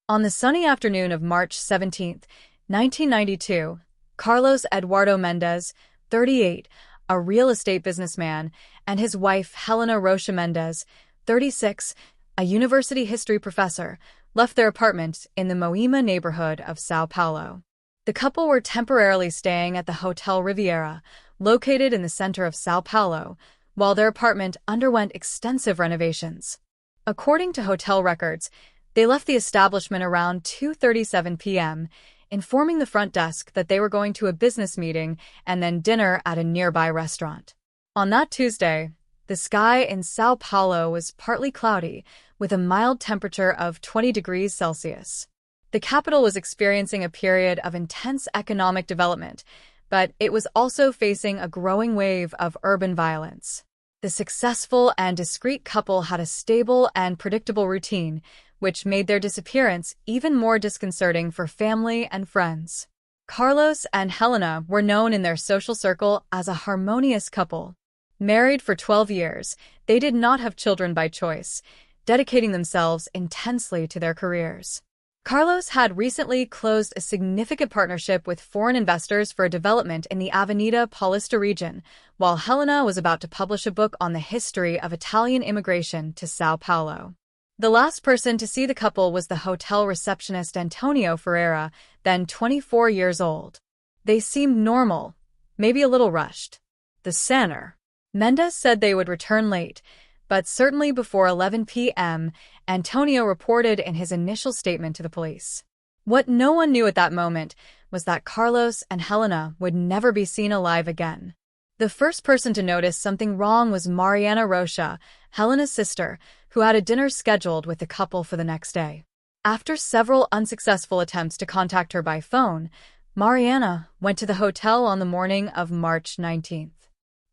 On the sunny afternoon of March 17, 1992, Carlos Eduardo Mendez, 38, a real estate businessman, and his wife Helena Rocha Mendez, 36, a university history professor, left their apartment in the Moema neighborhood of São Paulo. The couple were temporarily staying at the Hotel Riviera, located in the center of São Paulo, while their apartment underwent extensive renovations. According to hotel records, they left the establishment around 2:37 p.m., informing the front desk that they were going to a business meeting and then dinner at a nearby restaurant. On that Tuesday, the sky in São Paulo was partly cloudy, with a mild temperature of 20 degrees Celsius. The capital was experiencing a period of intense economic development, but it was also facing a growing wave of urban violence. The successful and discreet couple had a stable and predictable routine, which made their disappearance even more disconcerting for family and friends. Carlos and Helena were known in their social circle as a harmonious couple. Married for 12 years, they did not have children by choice, dedicating themselves intensely to their careers. Carlos had recently closed a significant partnership with foreign investors for a development in the Avenida Paulista region, while Helena was about to publish a book on the history of Italian immigration to São Paulo. The last person to see the couple was the hotel receptionist Antonio Ferreira, then 24 years old. They seemed normal, maybe a little rushed. The Sanner. Mendez said they would return late, but certainly before 11 p.m., Antonio reported in his initial statement to the police. What no one knew at that moment was that Carlos and Helena would never be seen alive again. The first person to notice something wrong was Mariana Rocha, Helena's sister, who had a dinner scheduled with the couple for the next day. After several unsuccessful attempts to contact her by phone, Mariana went to the hotel on the morning of March 19th.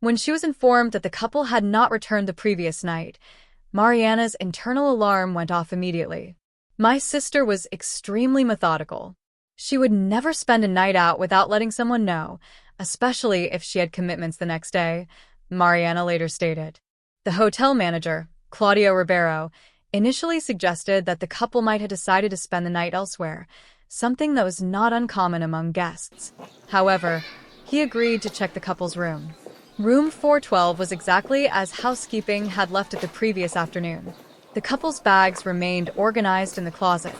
When she was informed that the couple had not returned the previous night, Mariana's internal alarm went off immediately. My sister was extremely methodical. She would never spend a night out without letting someone know, especially if she had commitments the next day, Mariana later stated. The hotel manager, Claudio Ribeiro, initially suggested that the couple might have decided to spend the night elsewhere, something that was not uncommon among guests. However, he agreed to check the couple's room. Room 412 was exactly as housekeeping had left it the previous afternoon. The couple's bags remained organized in the closet.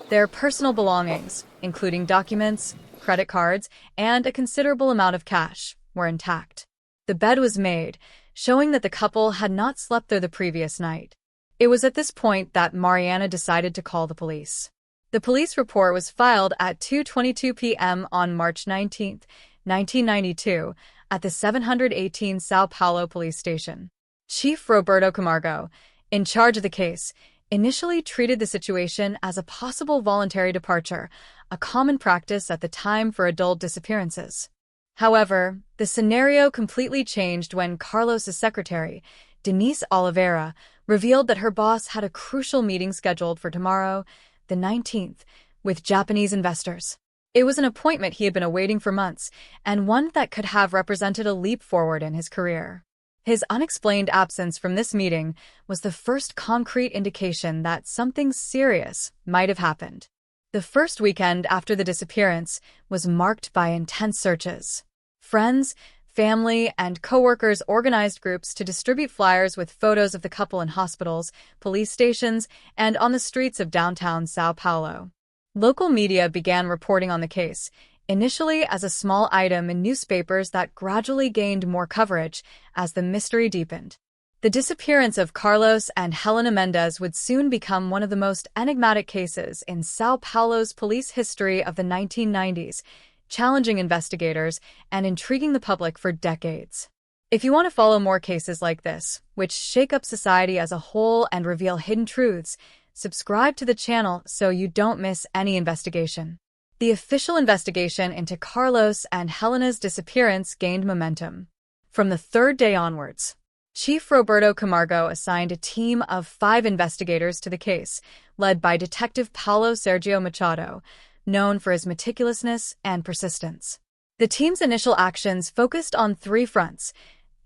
Their personal belongings, including documents, credit cards, and a considerable amount of cash, were intact. The bed was made, showing that the couple had not slept there the previous night. It was at this point that Mariana decided to call the police. The police report was filed at 2:22 p.m. on March 19, 1992, at the 718 São Paulo police station. Chief Roberto Camargo, in charge of the case, initially treated the situation as a possible voluntary departure, a common practice at the time for adult disappearances. However, the scenario completely changed when Carlos's secretary, Denise Oliveira, revealed that her boss had a crucial meeting scheduled for tomorrow, the 19th, with Japanese investors. It was an appointment he had been awaiting for months, and one that could have represented a leap forward in his career. His unexplained absence from this meeting was the first concrete indication that something serious might have happened. The first weekend after the disappearance was marked by intense searches. Friends, family, and co-workers organized groups to distribute flyers with photos of the couple in hospitals, police stations, and on the streets of downtown São Paulo. Local media began reporting on the case, initially as a small item in newspapers that gradually gained more coverage as the mystery deepened. The disappearance of Carlos and Helena Mendez would soon become one of the most enigmatic cases in São Paulo's police history of the 1990s, challenging investigators and intriguing the public for decades. If you want to follow more cases like this, which shake up society as a whole and reveal hidden truths, subscribe to the channel so you don't miss any investigation. The official investigation into Carlos and Helena's disappearance gained momentum. From the third day onwards, Chief Roberto Camargo assigned a team of 5 investigators to the case, led by Detective Paulo Sergio Machado, known for his meticulousness and persistence. The team's initial actions focused on 3 fronts: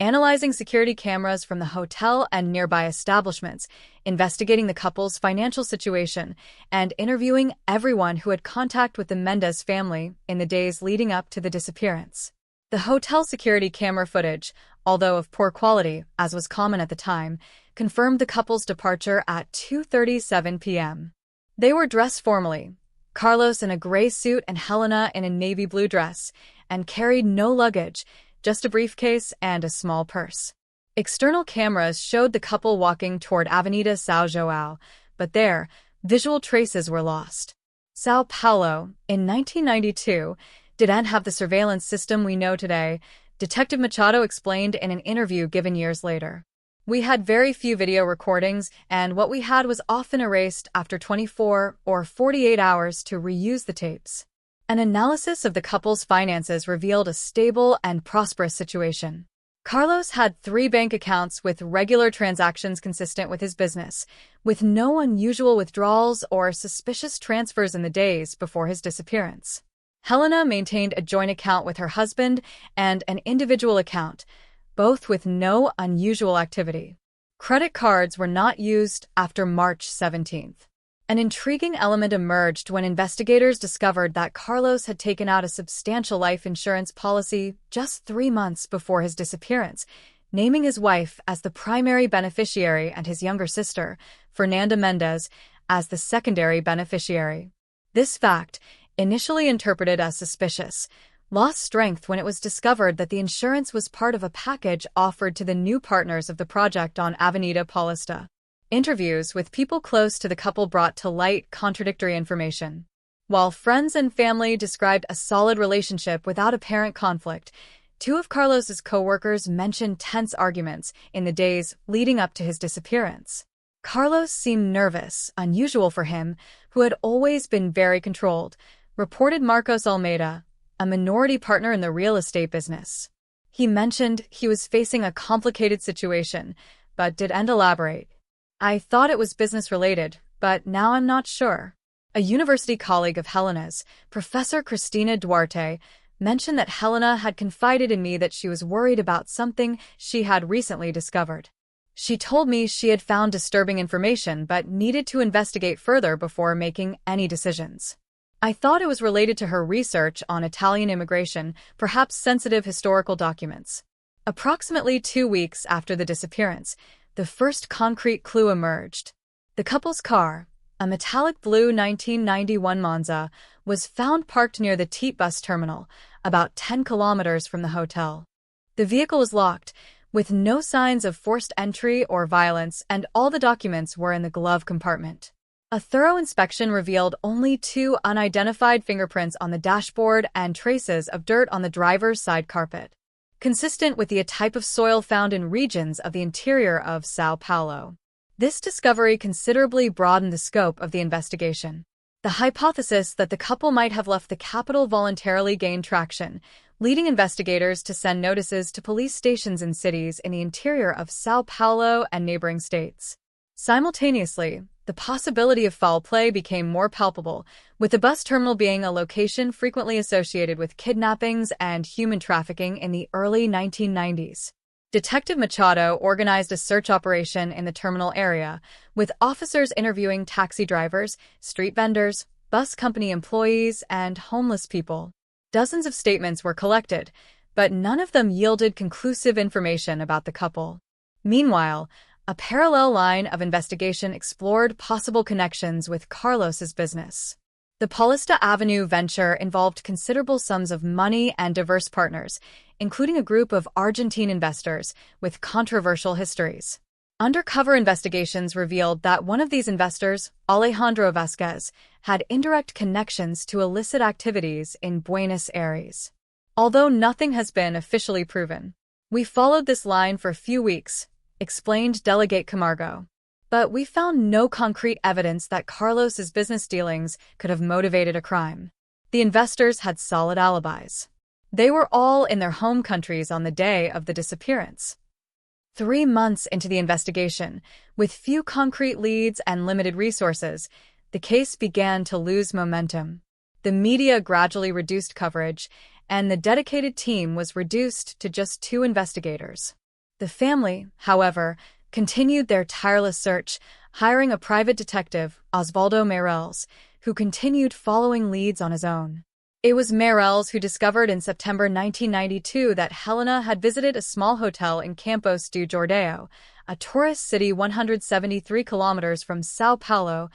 analyzing security cameras from the hotel and nearby establishments, investigating the couple's financial situation, and interviewing everyone who had contact with the Mendez family in the days leading up to the disappearance. The hotel security camera footage, although of poor quality, as was common at the time, confirmed the couple's departure at 2:37 p.m. They were dressed formally, Carlos in a gray suit and Helena in a navy blue dress, and carried no luggage, just a briefcase and a small purse. External cameras showed the couple walking toward Avenida São João, but there, visual traces were lost. São Paulo, in 1992, didn't have the surveillance system we know today, Detective Machado explained in an interview given years later. We had very few video recordings, and what we had was often erased after 24 or 48 hours to reuse the tapes. An analysis of the couple's finances revealed a stable and prosperous situation. Carlos had 3 bank accounts with regular transactions consistent with his business, with no unusual withdrawals or suspicious transfers in the days before his disappearance. Helena maintained a joint account with her husband and an individual account, both with no unusual activity. Credit cards were not used after March 17th. An intriguing element emerged when investigators discovered that Carlos had taken out a substantial life insurance policy just 3 months before his disappearance, naming his wife as the primary beneficiary and his younger sister, Fernanda Mendez, as the secondary beneficiary. This fact, initially interpreted as suspicious, lost strength when it was discovered that the insurance was part of a package offered to the new partners of the project on Avenida Paulista. Interviews with people close to the couple brought to light contradictory information. While friends and family described a solid relationship without apparent conflict, 2 of Carlos's co-workers mentioned tense arguments in the days leading up to his disappearance. Carlos seemed nervous, unusual for him, who had always been very controlled, reported Marcos Almeida, a minority partner in the real estate business. He mentioned he was facing a complicated situation, but didn't elaborate. I thought it was business-related, but now I'm not sure. A university colleague of Helena's, Professor Cristina Duarte, mentioned that Helena had confided in me that she was worried about something she had recently discovered. She told me she had found disturbing information but needed to investigate further before making any decisions. I thought it was related to her research on Italian immigration, perhaps sensitive historical documents. Approximately 2 weeks after the disappearance, the first concrete clue emerged. The couple's car, a metallic blue 1991 Monza, was found parked near the T bus terminal, about 10 kilometers from the hotel. The vehicle was locked, with no signs of forced entry or violence, and all the documents were in the glove compartment. A thorough inspection revealed only 2 unidentified fingerprints on the dashboard and traces of dirt on the driver's side carpet, consistent with the type of soil found in regions of the interior of São Paulo. This discovery considerably broadened the scope of the investigation. The hypothesis that the couple might have left the capital voluntarily gained traction, leading investigators to send notices to police stations in cities in the interior of São Paulo and neighboring states. Simultaneously, the possibility of foul play became more palpable, with the bus terminal being a location frequently associated with kidnappings and human trafficking in the early 1990s. Detective Machado organized a search operation in the terminal area, with officers interviewing taxi drivers, street vendors, bus company employees, and homeless people. Dozens of statements were collected, but none of them yielded conclusive information about the couple. Meanwhile, a parallel line of investigation explored possible connections with Carlos's business. The Paulista Avenue venture involved considerable sums of money and diverse partners, including a group of Argentine investors with controversial histories. Undercover investigations revealed that one of these investors, Alejandro Vasquez, had indirect connections to illicit activities in Buenos Aires. Although nothing has been officially proven, we followed this line for a few weeks, explained Delegate Camargo. But we found no concrete evidence that Carlos's business dealings could have motivated a crime. The investors had solid alibis. They were all in their home countries on the day of the disappearance. 3 months into the investigation, with few concrete leads and limited resources, the case began to lose momentum. The media gradually reduced coverage, and the dedicated team was reduced to just 2 investigators. The family, however, continued their tireless search, hiring a private detective, Osvaldo Meirelles, who continued following leads on his own. It was Meirelles who discovered in September 1992 that Helena had visited a small hotel in Campos do Jordão, a tourist city 173 kilometers from São Paulo,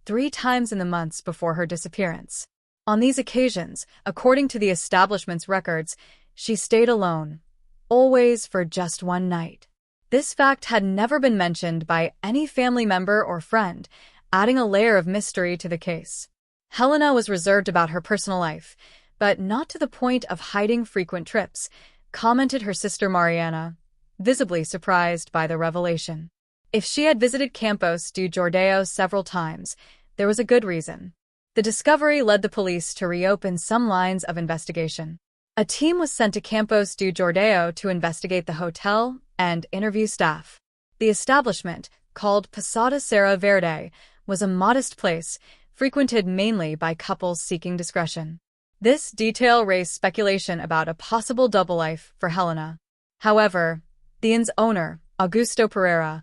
3 times in the months before her disappearance. On these occasions, according to the establishment's records, she stayed alone, always for just one night. This fact had never been mentioned by any family member or friend, adding a layer of mystery to the case. Helena was reserved about her personal life, but not to the point of hiding frequent trips, commented her sister Mariana, visibly surprised by the revelation. If she had visited Campos do Jordão several times, there was a good reason. The discovery led the police to reopen some lines of investigation. A team was sent to Campos do Jordão to investigate the hotel and interview staff. The establishment, called Posada Serra Verde, was a modest place, frequented mainly by couples seeking discretion. This detail raised speculation about a possible double life for Helena. However, the inn's owner, Augusto Pereira,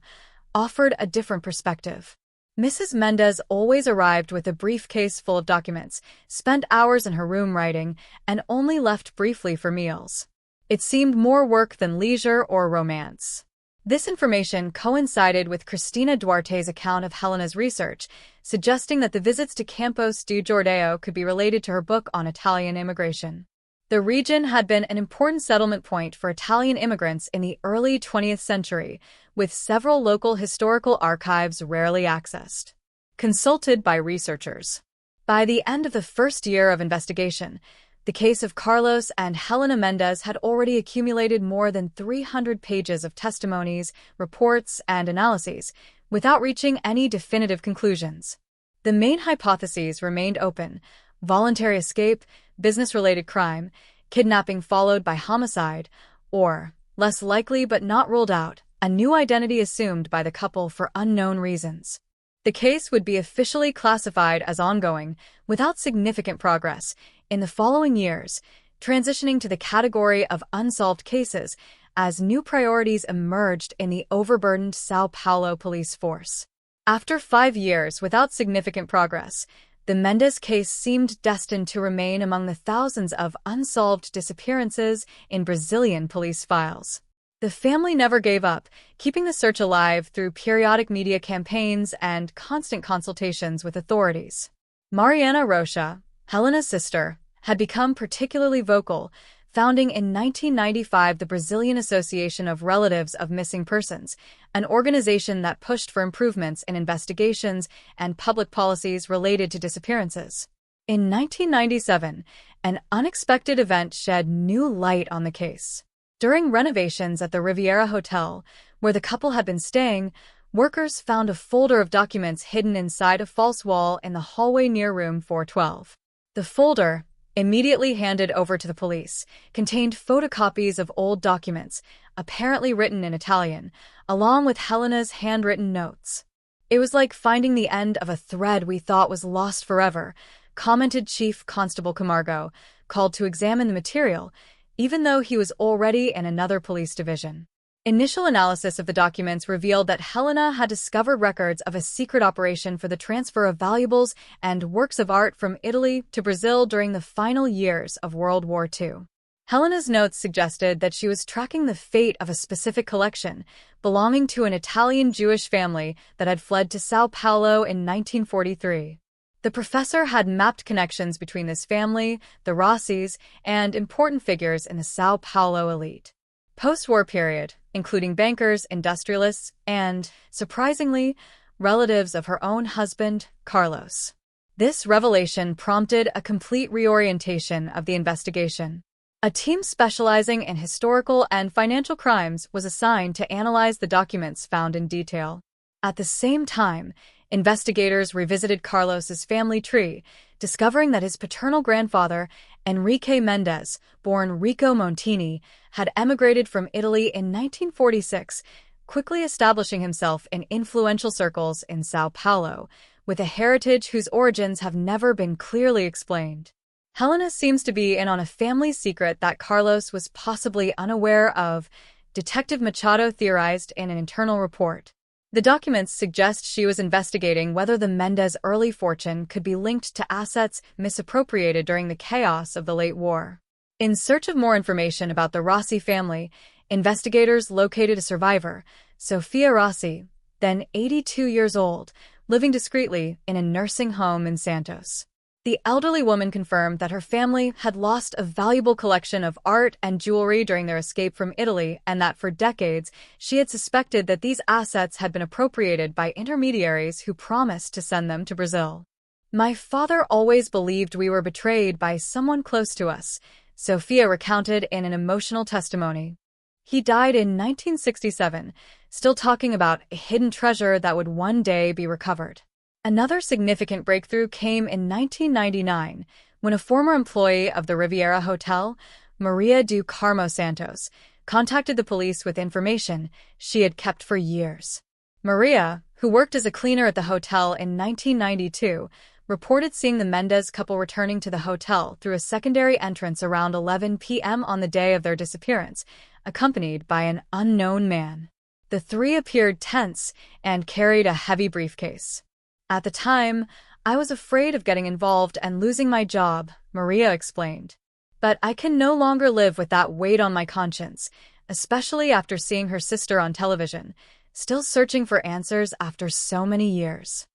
offered a different perspective. Mrs. Mendes always arrived with a briefcase full of documents, spent hours in her room writing, and only left briefly for meals. It seemed more work than leisure or romance. This information coincided with Cristina Duarte's account of Helena's research, suggesting that the visits to Campos do Jordão could be related to her book on Italian immigration. The region had been an important settlement point for Italian immigrants in the early 20th century, with several local historical archives rarely accessed. Consulted by researchers. By the end of the first year of investigation, the case of Carlos and Helena Mendes had already accumulated more than 300 pages of testimonies, reports, and analyses, without reaching any definitive conclusions. The main hypotheses remained open: voluntary escape, business-related crime, kidnapping followed by homicide, or, less likely but not ruled out, a new identity assumed by the couple for unknown reasons. The case would be officially classified as ongoing, without significant progress, in the following years, transitioning to the category of unsolved cases as new priorities emerged in the overburdened São Paulo police force. After 5 years without significant progress, the Mendes case seemed destined to remain among the thousands of unsolved disappearances in Brazilian police files. The family never gave up, keeping the search alive through periodic media campaigns and constant consultations with authorities. Mariana Rocha, Helena's sister, had become particularly vocal, founding in 1995 the Brazilian Association of Relatives of Missing Persons, an organization that pushed for improvements in investigations and public policies related to disappearances. In 1997, an unexpected event shed new light on the case. During renovations at the Riviera Hotel, where the couple had been staying, workers found a folder of documents hidden inside a false wall in the hallway near room 412. The folder, immediately handed over to the police, contained photocopies of old documents, apparently written in Italian, along with Helena's handwritten notes. "It was like finding the end of a thread we thought was lost forever," commented Chief Constable Camargo, called to examine the material, even though he was already in another police division. Initial analysis of the documents revealed that Helena had discovered records of a secret operation for the transfer of valuables and works of art from Italy to Brazil during the final years of World War II. Helena's notes suggested that she was tracking the fate of a specific collection belonging to an Italian Jewish family that had fled to São Paulo in 1943. The professor had mapped connections between this family, the Rossis, and important figures in the São Paulo elite. Post-war period, including bankers, industrialists, and, surprisingly, relatives of her own husband, Carlos. This revelation prompted a complete reorientation of the investigation. A team specializing in historical and financial crimes was assigned to analyze the documents found in detail. At the same time, investigators revisited Carlos's family tree, discovering that his paternal grandfather, Enrique Mendes, born Rico Montini, had emigrated from Italy in 1946, quickly establishing himself in influential circles in São Paulo, with a heritage whose origins have never been clearly explained. Helena seems to be in on a family secret that Carlos was possibly unaware of, Detective Machado theorized in an internal report. The documents suggest she was investigating whether the Mendez early fortune could be linked to assets misappropriated during the chaos of the late war. In search of more information about the Rossi family, investigators located a survivor, Sofia Rossi, then 82 years old, living discreetly in a nursing home in Santos. The elderly woman confirmed that her family had lost a valuable collection of art and jewelry during their escape from Italy and that for decades she had suspected that these assets had been appropriated by intermediaries who promised to send them to Brazil. "My father always believed we were betrayed by someone close to us," Sofia recounted in an emotional testimony. He died in 1967, still talking about a hidden treasure that would one day be recovered. Another significant breakthrough came in 1999 when a former employee of the Riviera Hotel, Maria do Carmo Santos, contacted the police with information she had kept for years. Maria, who worked as a cleaner at the hotel in 1992, reported seeing the Mendez couple returning to the hotel through a secondary entrance around 11 p.m. on the day of their disappearance, accompanied by an unknown man. The three appeared tense and carried a heavy briefcase. "At the time, I was afraid of getting involved and losing my job," Maria explained. "But I can no longer live with that weight on my conscience, especially after seeing her sister on television, still searching for answers after so many years."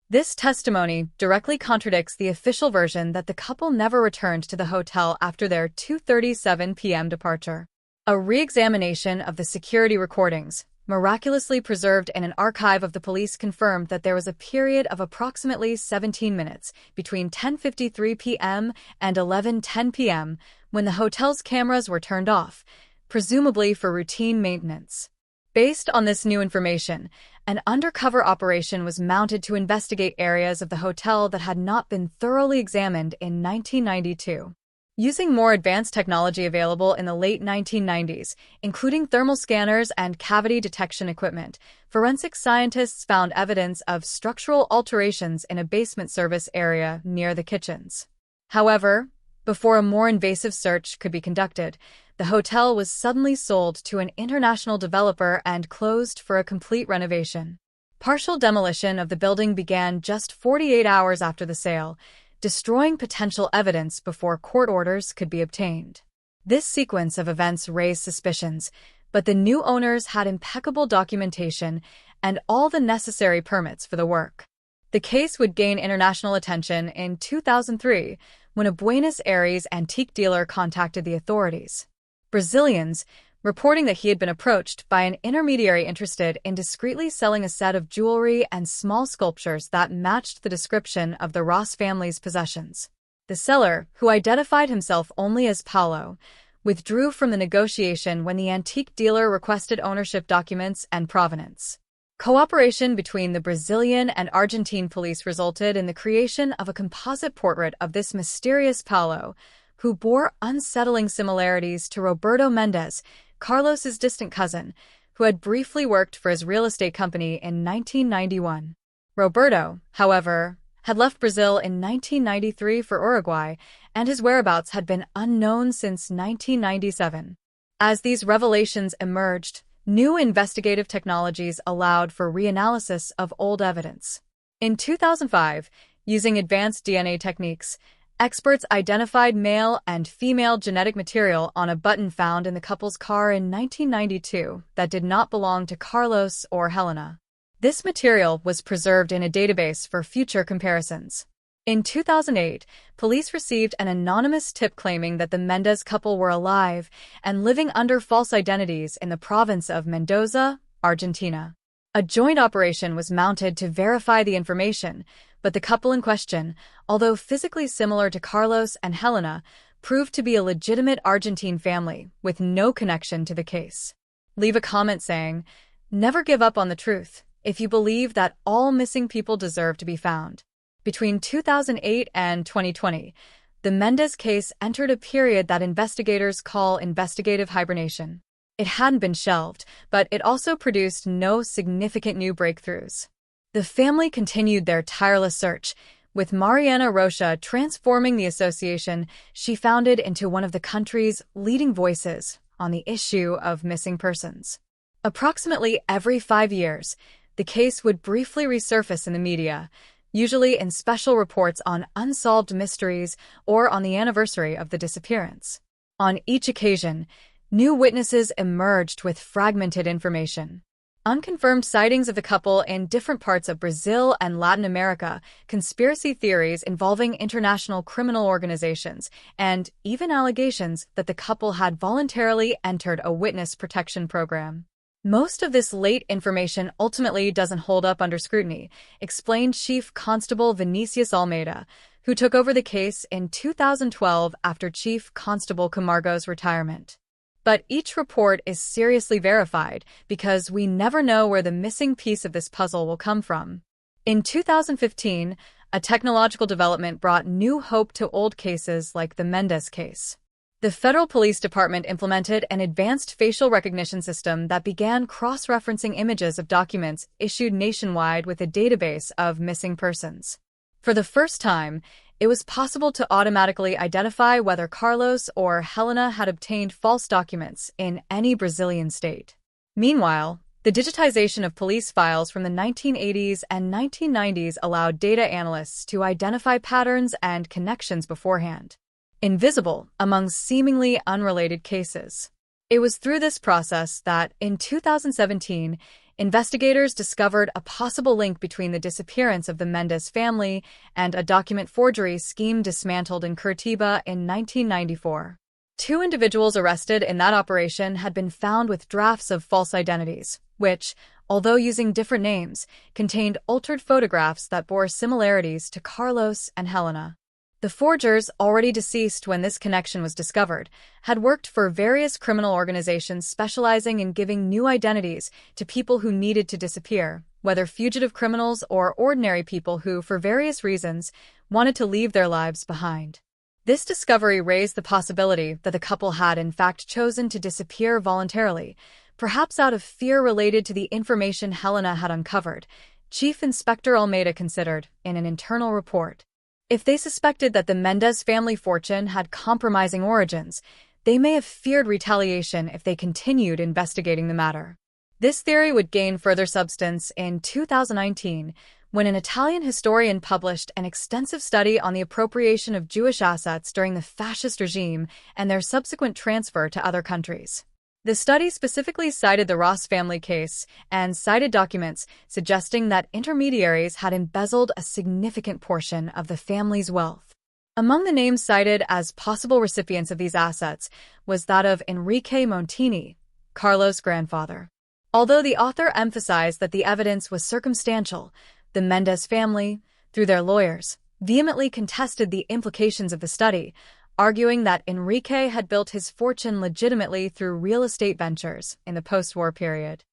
This testimony directly contradicts the official version that the couple never returned to the hotel after their 2:37 p.m. departure. A re-examination of the security recordings, miraculously preserved in an archive of the police, confirmed that there was a period of approximately 17 minutes between 10:53 p.m. and 11:10 p.m. when the hotel's cameras were turned off, presumably for routine maintenance. Based on this new information, an undercover operation was mounted to investigate areas of the hotel that had not been thoroughly examined in 1992. Using more advanced technology available in the late 1990s, including thermal scanners and cavity detection equipment, forensic scientists found evidence of structural alterations in a basement service area near the kitchens. However, before a more invasive search could be conducted, the hotel was suddenly sold to an international developer and closed for a complete renovation. Partial demolition of the building began just 48 hours after the sale, destroying potential evidence before court orders could be obtained. This sequence of events raised suspicions, but the new owners had impeccable documentation and all the necessary permits for the work. The case would gain international attention in 2003 when a Buenos Aires antique dealer contacted the authorities. Brazilians, reporting that he had been approached by an intermediary interested in discreetly selling a set of jewelry and small sculptures that matched the description of the Ross family's possessions. The seller, who identified himself only as Paulo, withdrew from the negotiation when the antique dealer requested ownership documents and provenance. Cooperation between the Brazilian and Argentine police resulted in the creation of a composite portrait of this mysterious Paulo, who bore unsettling similarities to Roberto Mendez, Carlos's distant cousin, who had briefly worked for his real estate company in 1991. Roberto, however, had left Brazil in 1993 for Uruguay, and his whereabouts had been unknown since 1997. As these revelations emerged, new investigative technologies allowed for reanalysis of old evidence. In 2005, using advanced DNA techniques, experts identified male and female genetic material on a button found in the couple's car in 1992 that did not belong to Carlos or Helena. This material was preserved in a database for future comparisons. In 2008, police received an anonymous tip claiming that the Mendez couple were alive and living under false identities in the province of Mendoza, Argentina. A joint operation was mounted to verify the information, but the couple in question, although physically similar to Carlos and Helena, proved to be a legitimate Argentine family with no connection to the case. Leave a comment saying, "Never give up on the truth," if you believe that all missing people deserve to be found. Between 2008 and 2020, the Mendez case entered a period that investigators call investigative hibernation. It hadn't been shelved, but it also produced no significant new breakthroughs. The family continued their tireless search, with Mariana Rocha transforming the association she founded into one of the country's leading voices on the issue of missing persons. Approximately every 5 years, the case would briefly resurface in the media, usually in special reports on unsolved mysteries or on the anniversary of the disappearance. On each occasion, new witnesses emerged with fragmented information. Unconfirmed sightings of the couple in different parts of Brazil and Latin America, conspiracy theories involving international criminal organizations, and even allegations that the couple had voluntarily entered a witness protection program. Most of this late information ultimately doesn't hold up under scrutiny, explained Chief Constable Vinicius Almeida, who took over the case in 2012 after Chief Constable Camargo's retirement. But each report is seriously verified because we never know where the missing piece of this puzzle will come from. In 2015, a technological development brought new hope to old cases like the Mendes case. The Federal Police Department implemented an advanced facial recognition system that began cross-referencing images of documents issued nationwide with a database of missing persons. For the first time, it was possible to automatically identify whether Carlos or Helena had obtained false documents in any Brazilian state. Meanwhile, the digitization of police files from the 1980s and 1990s allowed data analysts to identify patterns and connections beforehand, invisible among seemingly unrelated cases. It was through this process that, in 2017, investigators discovered a possible link between the disappearance of the Mendes family and a document forgery scheme dismantled in Curitiba in 1994. 2 individuals arrested in that operation had been found with drafts of false identities, which, although using different names, contained altered photographs that bore similarities to Carlos and Helena. The forgers, already deceased when this connection was discovered, had worked for various criminal organizations specializing in giving new identities to people who needed to disappear, whether fugitive criminals or ordinary people who, for various reasons, wanted to leave their lives behind. This discovery raised the possibility that the couple had in fact chosen to disappear voluntarily, perhaps out of fear related to the information Helena had uncovered, Chief Inspector Almeida considered in an internal report. If they suspected that the Mendes family fortune had compromising origins, they may have feared retaliation if they continued investigating the matter. This theory would gain further substance in 2019, when an Italian historian published an extensive study on the appropriation of Jewish assets during the fascist regime and their subsequent transfer to other countries. The study specifically cited the Ross family case and cited documents suggesting that intermediaries had embezzled a significant portion of the family's wealth. Among the names cited as possible recipients of these assets was that of Enrique Montini, Carlos' grandfather. Although the author emphasized that the evidence was circumstantial, the Mendes family, through their lawyers, vehemently contested the implications of the study, arguing that Enrique had built his fortune legitimately through real estate ventures in the post-war period.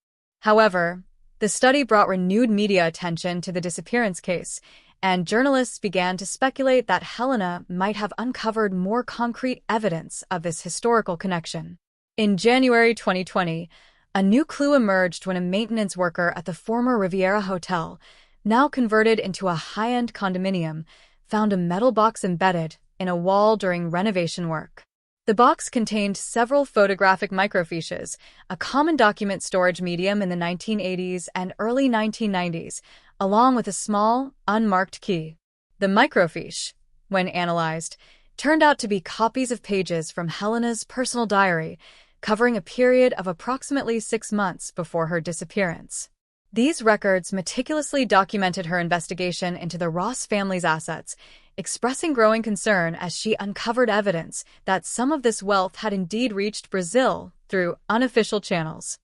However, the study brought renewed media attention to the disappearance case, and journalists began to speculate that Helena might have uncovered more concrete evidence of this historical connection. In January 2020, a new clue emerged when a maintenance worker at the former Riviera Hotel, now converted into a high-end condominium, found a metal box embedded in a wall during renovation work. The box contained several photographic microfiches, a common document storage medium in the 1980s and early 1990s, along with a small, unmarked key. The microfiche, when analyzed, turned out to be copies of pages from Helena's personal diary, covering a period of approximately 6 months before her disappearance. These records meticulously documented her investigation into the Ross family's assets, expressing growing concern as she uncovered evidence that some of this wealth had indeed reached Brazil through unofficial channels.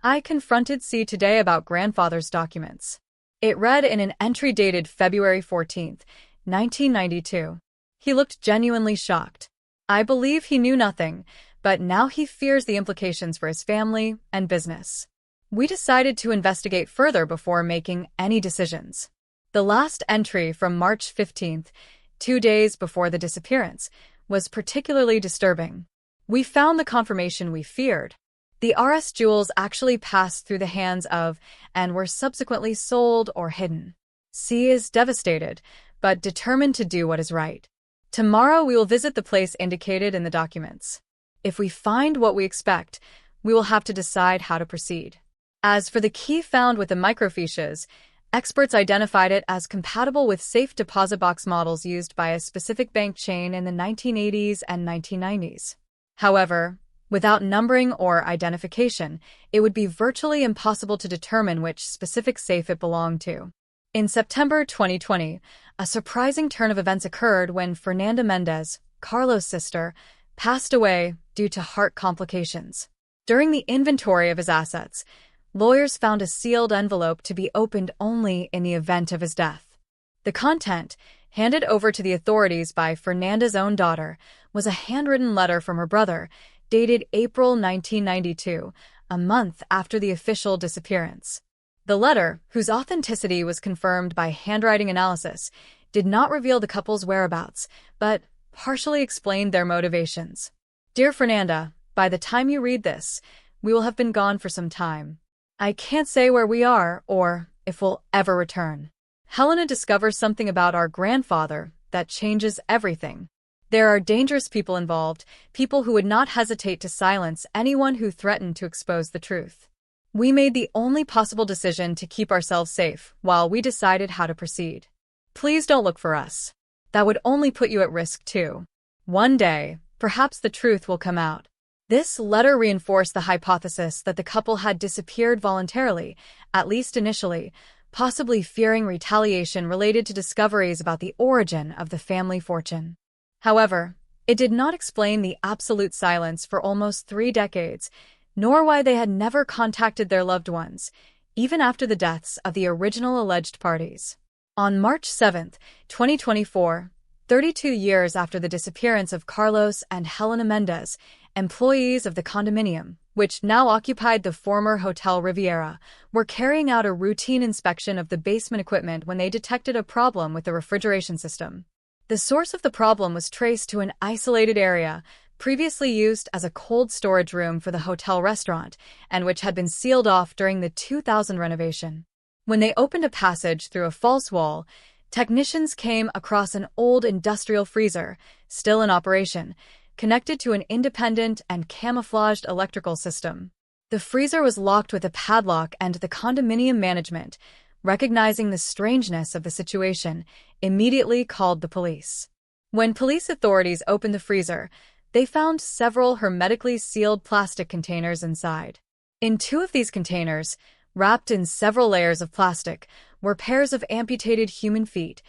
I confronted C today about grandfather's documents. It read in an entry dated February 14, 1992. He looked genuinely shocked. I believe he knew nothing, but now he fears the implications for his family and business. We decided to investigate further before making any decisions. The last entry from March 15th, 2 days before the disappearance, was particularly disturbing. We found the confirmation we feared. The RS jewels actually passed through the hands of and were subsequently sold or hidden. C is devastated, but determined to do what is right. Tomorrow we will visit the place indicated in the documents. If we find what we expect, we will have to decide how to proceed. As for the key found with the microfiches, experts identified it as compatible with safe deposit box models used by a specific bank chain in the 1980s and 1990s. However, without numbering or identification, it would be virtually impossible to determine which specific safe it belonged to. In September 2020, a surprising turn of events occurred when Fernanda Mendez, Carlos' sister, passed away due to heart complications. During the inventory of his assets, lawyers found a sealed envelope to be opened only in the event of his death. The content, handed over to the authorities by Fernanda's own daughter, was a handwritten letter from her brother, dated April 1992, a month after the official disappearance. The letter, whose authenticity was confirmed by handwriting analysis, did not reveal the couple's whereabouts, but partially explained their motivations. Dear Fernanda, by the time you read this, we will have been gone for some time. I can't say where we are or if we'll ever return. Helena discovers something about our grandfather that changes everything. There are dangerous people involved, people who would not hesitate to silence anyone who threatened to expose the truth. We made the only possible decision to keep ourselves safe while we decided how to proceed. Please don't look for us. That would only put you at risk too. One day, perhaps the truth will come out. This letter reinforced the hypothesis that the couple had disappeared voluntarily, at least initially, possibly fearing retaliation related to discoveries about the origin of the family fortune. However, it did not explain the absolute silence for almost 3 decades, nor why they had never contacted their loved ones, even after the deaths of the original alleged parties. On March 7, 2024, 32 years after the disappearance of Carlos and Helena Mendez, employees of the condominium, which now occupied the former Hotel Riviera, were carrying out a routine inspection of the basement equipment when they detected a problem with the refrigeration system. The source of the problem was traced to an isolated area previously used as a cold storage room for the hotel restaurant and which had been sealed off during the 2000 renovation. When they opened a passage through a false wall, technicians came across an old industrial freezer, still in operation, connected to an independent and camouflaged electrical system. The freezer was locked with a padlock, and the condominium management, recognizing the strangeness of the situation, immediately called the police. When police authorities opened the freezer, they found several hermetically sealed plastic containers inside. In 2 of these containers, wrapped in several layers of plastic, were pairs of amputated human feet,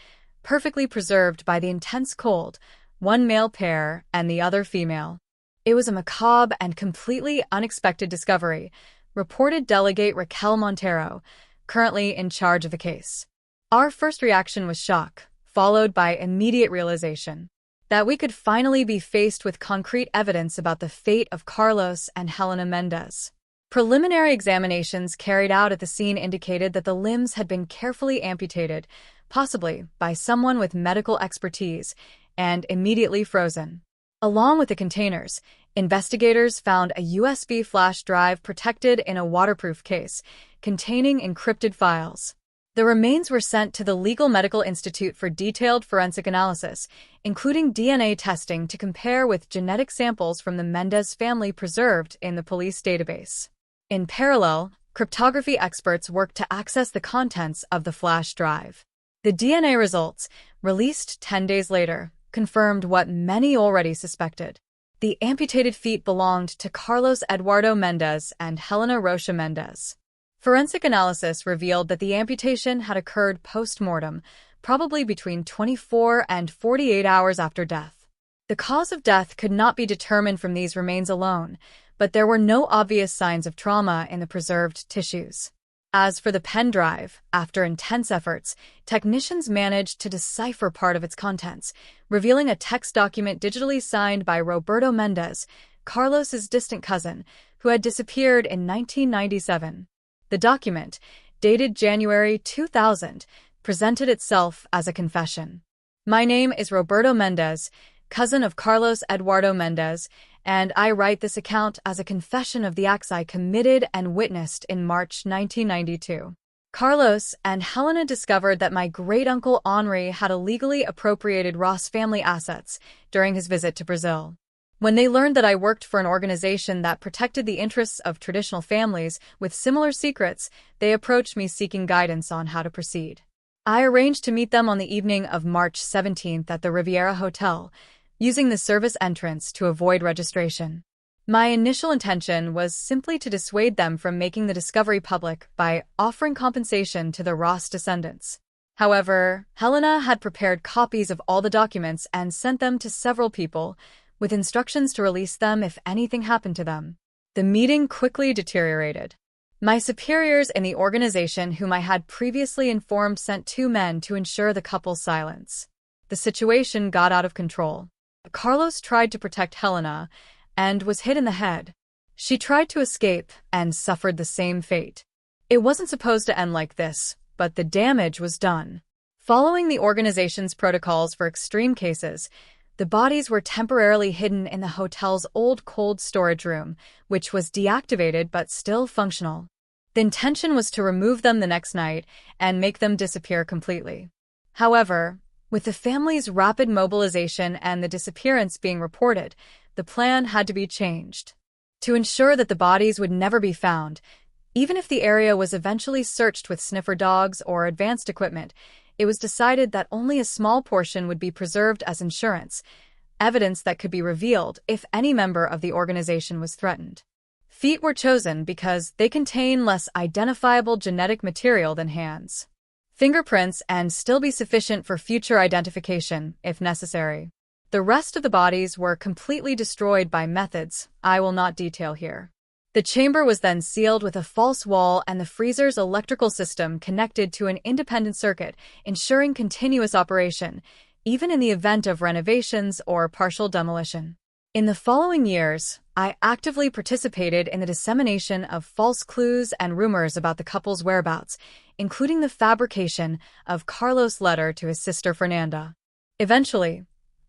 perfectly preserved by the intense cold, one male pair and the other female. It was a macabre and completely unexpected discovery, reported Delegate Raquel Montero, currently in charge of the case. Our first reaction was shock, followed by immediate realization that we could finally be faced with concrete evidence about the fate of Carlos and Helena Mendez. Preliminary examinations carried out at the scene indicated that the limbs had been carefully amputated, possibly by someone with medical expertise, and immediately frozen. Along with the containers, investigators found a USB flash drive protected in a waterproof case, containing encrypted files. The remains were sent to the Legal Medical Institute for detailed forensic analysis, including DNA testing to compare with genetic samples from the Mendez family preserved in the police database. In parallel, cryptography experts worked to access the contents of the flash drive. The DNA results, released 10 days later, confirmed what many already suspected. The amputated feet belonged to Carlos Eduardo Mendez and Helena Rocha Mendez. Forensic analysis revealed that the amputation had occurred post-mortem, probably between 24 and 48 hours after death. The cause of death could not be determined from these remains alone, but there were no obvious signs of trauma in the preserved tissues. As for the pen drive, after intense efforts, technicians managed to decipher part of its contents, revealing a text document digitally signed by Roberto Mendez, Carlos's distant cousin, who had disappeared in 1997. The document, dated January 2000, presented itself as a confession. My name is Roberto Mendez, cousin of Carlos Eduardo Mendez, and I write this account as a confession of the acts I committed and witnessed in March 1992. Carlos and Helena discovered that my great-uncle Henri had illegally appropriated Ross family assets during his visit to Brazil. When they learned that I worked for an organization that protected the interests of traditional families with similar secrets, they approached me seeking guidance on how to proceed. I arranged to meet them on the evening of March 17th at the Riviera Hotel, using the service entrance to avoid registration. My initial intention was simply to dissuade them from making the discovery public by offering compensation to the Ross descendants. However, Helena had prepared copies of all the documents and sent them to several people, with instructions to release them if anything happened to them. The meeting quickly deteriorated. My superiors in the organization whom I had previously informed sent 2 men to ensure the couple's silence. The situation got out of control. Carlos tried to protect Helena and was hit in the head. She tried to escape and suffered the same fate. It wasn't supposed to end like this, but the damage was done. Following the organization's protocols for extreme cases, the bodies were temporarily hidden in the hotel's old cold storage room, which was deactivated but still functional. The intention was to remove them the next night and make them disappear completely. However, with the family's rapid mobilization and the disappearance being reported, the plan had to be changed. To ensure that the bodies would never be found, even if the area was eventually searched with sniffer dogs or advanced equipment, it was decided that only a small portion would be preserved as insurance, evidence that could be revealed if any member of the organization was threatened. Feet were chosen because they contain less identifiable genetic material than hands, fingerprints, and still be sufficient for future identification, if necessary. The rest of the bodies were completely destroyed by methods I will not detail here. The chamber was then sealed with a false wall and the freezer's electrical system connected to an independent circuit, ensuring continuous operation, even in the event of renovations or partial demolition. In the following years, I actively participated in the dissemination of false clues and rumors about the couple's whereabouts, including the fabrication of Carlos' letter to his sister Fernanda. Eventually,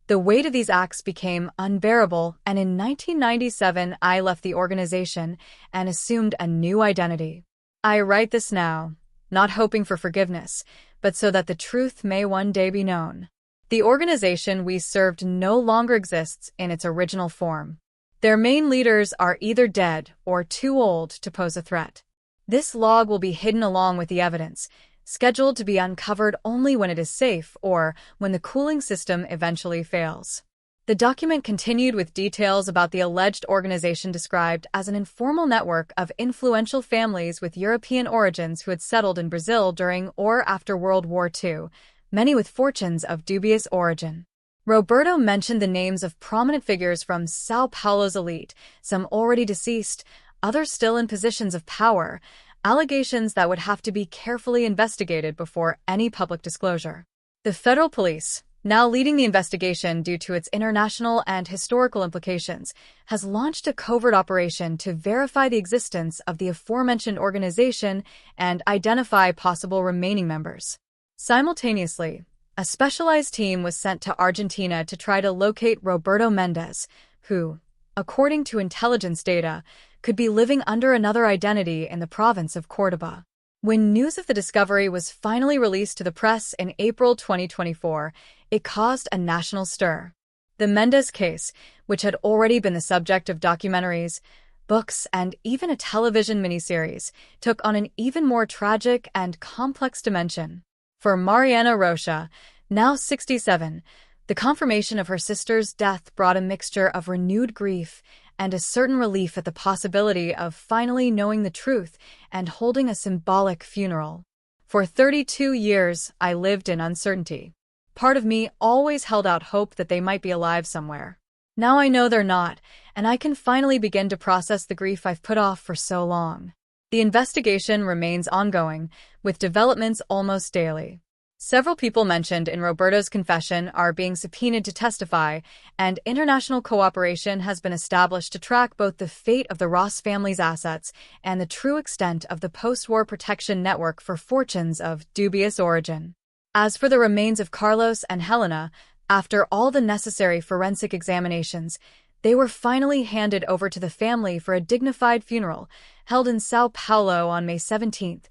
the weight of these acts became unbearable, and in 1997 I left the organization and assumed a new identity. I write this now, not hoping for forgiveness, but so that the truth may one day be known. The organization we served no longer exists in its original form. Their main leaders are either dead or too old to pose a threat. This log will be hidden along with the evidence, scheduled to be uncovered only when it is safe or when the cooling system eventually fails. The document continued with details about the alleged organization described as an informal network of influential families with European origins who had settled in Brazil during or after World War II, many with fortunes of dubious origin. Roberto mentioned the names of prominent figures from São Paulo's elite, some already deceased, others still in positions of power, allegations that would have to be carefully investigated before any public disclosure. The federal police, now leading the investigation due to its international and historical implications, has launched a covert operation to verify the existence of the aforementioned organization and identify possible remaining members. Simultaneously, a specialized team was sent to Argentina to try to locate Roberto Mendez, who, according to intelligence data, could be living under another identity in the province of Córdoba. When news of the discovery was finally released to the press in April 2024, it caused a national stir. The Mendez case, which had already been the subject of documentaries, books, and even a television miniseries, took on an even more tragic and complex dimension. For Mariana Rocha, now 67, the confirmation of her sister's death brought a mixture of renewed grief and a certain relief at the possibility of finally knowing the truth and holding a symbolic funeral. For 32 years, I lived in uncertainty. Part of me always held out hope that they might be alive somewhere. Now I know they're not, and I can finally begin to process the grief I've put off for so long. The investigation remains ongoing, with developments almost daily. Several people mentioned in Roberto's confession are being subpoenaed to testify, and international cooperation has been established to track both the fate of the Ross family's assets and the true extent of the post-war protection network for fortunes of dubious origin. As for the remains of Carlos and Helena, after all the necessary forensic examinations, they were finally handed over to the family for a dignified funeral, held in São Paulo on May 17,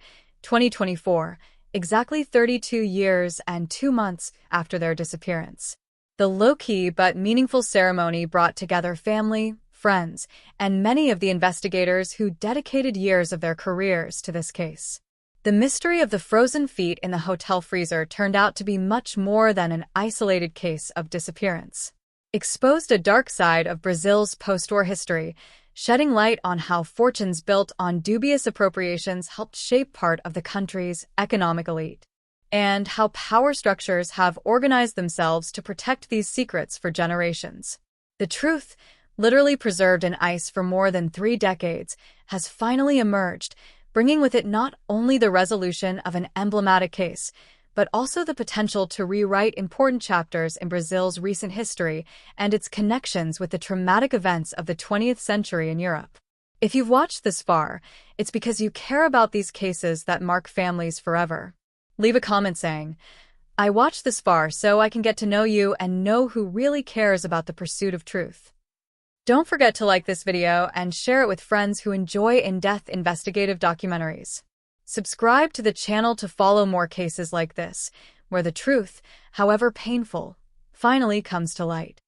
2024, exactly 32 years and 2 months after their disappearance. The low-key but meaningful ceremony brought together family, friends, and many of the investigators who dedicated years of their careers to this case. The mystery of the frozen feet in the hotel freezer turned out to be much more than an isolated case of disappearance. Exposed a dark side of Brazil's post-war history, shedding light on how fortunes built on dubious appropriations helped shape part of the country's economic elite, and how power structures have organized themselves to protect these secrets for generations. The truth, literally preserved in ice for more than 3 decades, has finally emerged, bringing with it not only the resolution of an emblematic case, but also the potential to rewrite important chapters in Brazil's recent history and its connections with the traumatic events of the 20th century in Europe. If you've watched this far, it's because you care about these cases that mark families forever. Leave a comment saying, "I watched this far so I can get to know you and know who really cares about the pursuit of truth." Don't forget to like this video and share it with friends who enjoy in-depth investigative documentaries. Subscribe to the channel to follow more cases like this, where the truth, however painful, finally comes to light.